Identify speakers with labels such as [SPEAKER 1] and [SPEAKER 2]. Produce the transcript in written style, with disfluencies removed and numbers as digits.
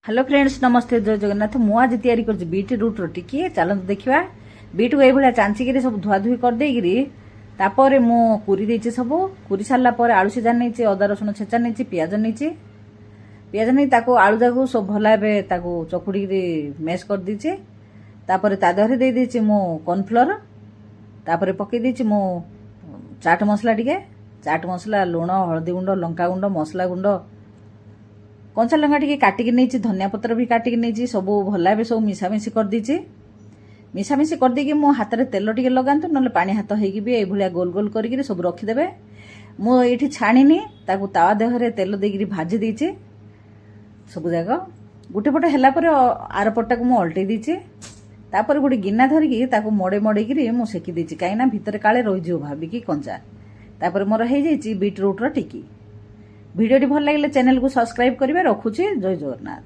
[SPEAKER 1] Hello friends नमस्ते जय जगन्नाथ मु आज तैयारी कर बीट रूट रो टिकी चलते देखा बीट को ये चांचिक सब धुआ धुई करदे मु कुरी देछि सब कुरी सारा पर आलू सीझा नहीं अदा रसुण छेचा नहीं पियाज नहीं पियाज नहीं ताको आलू जाको सब भला चकुड़ी मेश कर दीचे तापर ता देहरे दे देछि मु कॉर्नफ्लोर तापर पकई देछि मु चाट मसला लुण हळदी गुंड लंका गुंड मसला गुंड कंचा लंका टी काटिक नहीं धनिया पत्र भी काटिक नहीं सब भला सब मिशामिशी कर दीची मिशामिशी कर देकी मो हाथ में तेल टे लगातु ना पानी हाथ होगी भी ये गोल गोल कर सब रखिदे मुझे छाणी ताकू तावा देहरे तेल देकी भाजी देची सब जाक गोटे पट है आर पटा को मुल्टे देची तापर गोटे गिना धरिकी ताकू मड़े मड़ेकी मुझे सेकी देची कहीं भितर काले रही भाविकी कंचा तापर मोर हो जाइए बीट रूट टिकी वीडियो भल लगे चैनल को सब्सक्राइब करेंगे रखुचे जय जगन्नाथ।